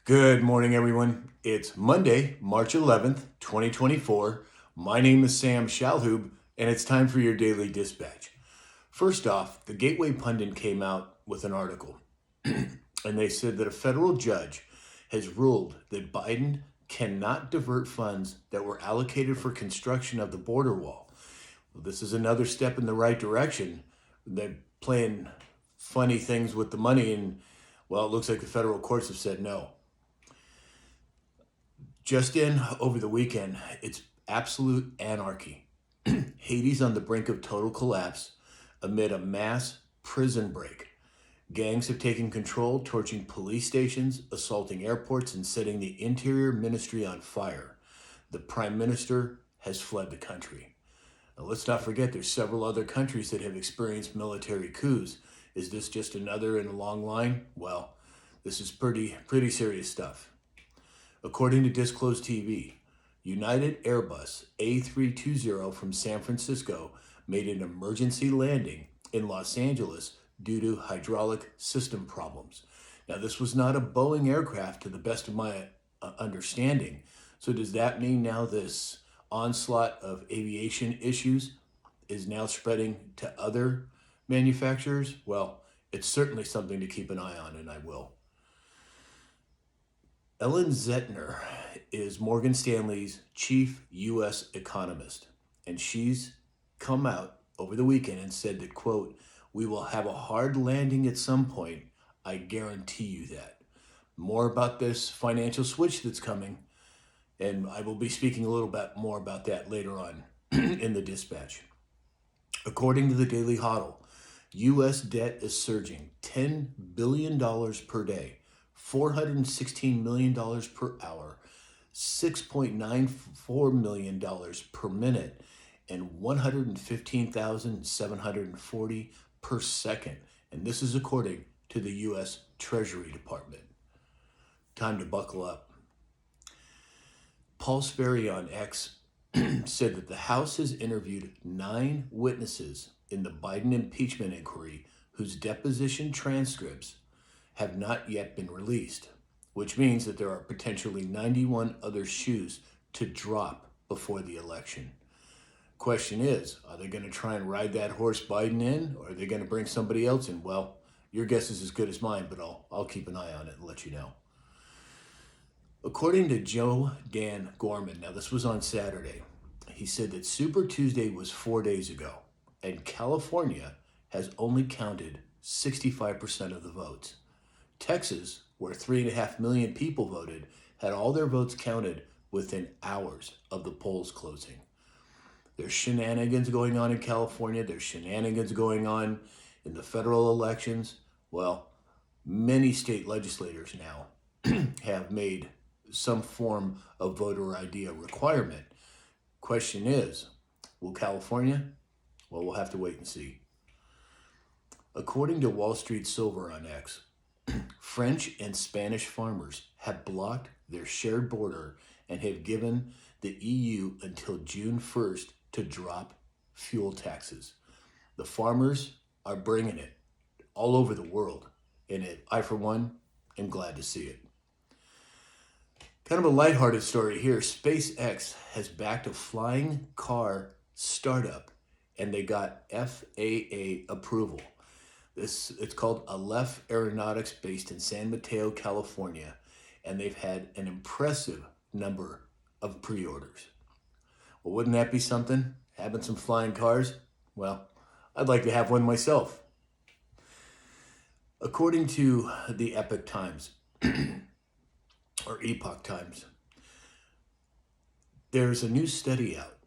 Good morning, everyone. It's Monday, March 11th, 2024. My name is Sam Shalhoub, and it's time for your daily dispatch. First off, the Gateway Pundit came out with an article, and they said that a federal judge has ruled that Biden cannot divert funds that were allocated for construction of the border wall. Well, this is another step in the right direction. They're playing funny things with the money, and well, it looks like the federal courts have said no. Just in over the weekend, it's absolute anarchy. Haiti's on the brink of total collapse amid a mass prison break. Gangs have taken control, torching police stations, assaulting airports, and setting the Interior Ministry on fire. The Prime Minister has fled the country. Now, let's not forget there's several other countries that have experienced military coups. Is this just another in a long line? Well, this is pretty serious stuff. According to Disclosed TV, United Airbus A320 from San Francisco made an emergency landing in Los Angeles due to hydraulic system problems. Now, this was not a Boeing aircraft to the best of my understanding. So does that mean now this onslaught of aviation issues is now spreading to other manufacturers? Well, it's certainly something to keep an eye on, and I will. Ellen Zentner is Morgan Stanley's chief U.S. economist, and she's come out over the weekend and said that, quote, "We will have a hard landing at some point. I guarantee you that." More about this financial switch that's coming, and I will be speaking a little bit more about that later on in the dispatch. According to the Daily Huddle, U.S. debt is surging $10 billion per day. $416 million per hour, $6.94 million per minute, and $115,740 per second. And this is according to the U.S. Treasury Department. Time to buckle up. Paul Sperry on X said that the House has interviewed 9 witnesses in the Biden impeachment inquiry whose deposition transcripts have not yet been released, which means that there are potentially 91 other shoes to drop before the election. Question is, are they going to try and ride that horse Biden in, or are they going to bring somebody else in? Well, your guess is as good as mine, but I'll keep an eye on it and let you know. According to Joe Dan Gorman, now this was on Saturday, he said that Super Tuesday was 4 days ago, and California has only counted 65% of the votes. Texas, where 3.5 million people voted, had all their votes counted within hours of the polls closing. There's shenanigans going on in California. There's shenanigans going on in the federal elections. Well, many state legislators now have made some form of voter ID a requirement. Question is, will California? Well, we'll have to wait and see. According to Wall Street Silver on X, French and Spanish farmers have blocked their shared border and have given the EU until June 1st to drop fuel taxes. The farmers are bringing it all over the world, and I, for one, am glad to see it. Kind of a lighthearted story here. SpaceX has backed a flying car startup, and they got FAA approval. It's called Aleph Aeronautics, based in San Mateo, California, and they've had an impressive number of pre-orders. Well, wouldn't that be something? Having some flying cars? Well, I'd like to have one myself. According to the Epoch Times, or Epoch Times, there's a new study out,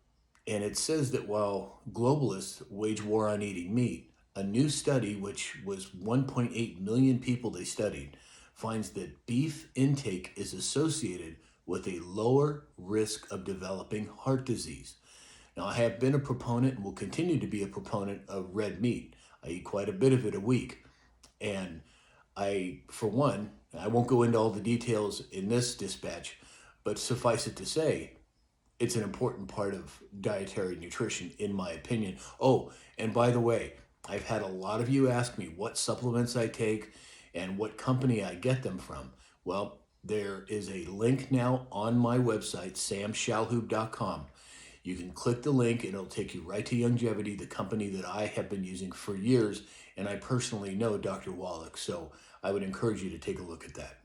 and it says that while globalists wage war on eating meat, a new study, which was 1.8 million people they studied, finds that beef intake is associated with a lower risk of developing heart disease. Now, I have been a proponent and will continue to be a proponent of red meat. I eat quite a bit of it a week. And I, for one, I won't go into all the details in this dispatch, but suffice it to say, it's an important part of dietary nutrition, in my opinion. Oh, and by the way, I've had a lot of you ask me what supplements I take and what company I get them from. Well, There is a link now on my website, samshalhoub.com. You can click the link and it'll take you right to Youngevity, the company that I have been using for years, and I personally know Dr. Wallach, so I would encourage you to take a look at that.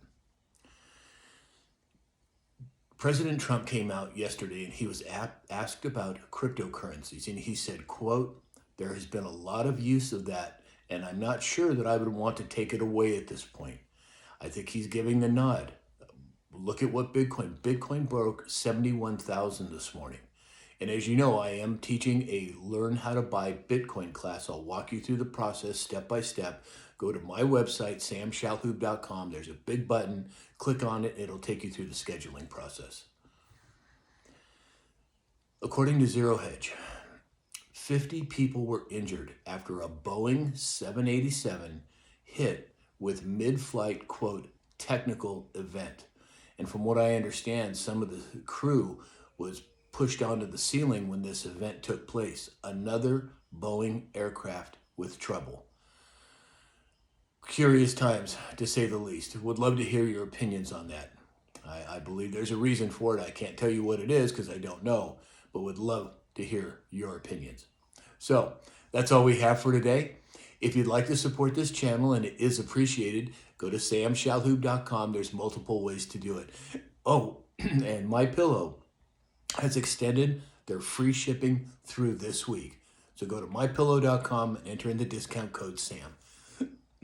President Trump came out yesterday and he was asked about cryptocurrencies, and he said, quote, "There has been a lot of use of that, and I'm not sure that I would want to take it away at this point." I think he's giving the nod. Look at what Bitcoin broke 71,000 this morning. And as you know, I am teaching a Learn How to Buy Bitcoin class. I'll walk you through the process step by step. Go to my website, samshalhoub.com. There's a big button. Click on it. It'll take you through the scheduling process. According to Zero Hedge, 50 people were injured after a Boeing 787 hit with mid-flight, quote, technical event. And from what I understand, some of the crew was pushed onto the ceiling when this event took place. Another Boeing aircraft with trouble. Curious times, to say the least. Would love to hear your opinions on that. I believe there's a reason for it. I can't tell you what it is because I don't know, but would love to hear your opinions. So that's all we have for today. If you'd like to support this channel, and it is appreciated, go to samshalhoub.com. There's multiple ways to do it. Oh, and MyPillow has extended their free shipping through this week. So go to mypillow.com and enter in the discount code SAM.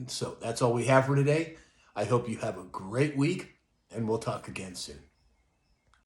So that's all we have for today. I hope you have a great week, and we'll talk again soon.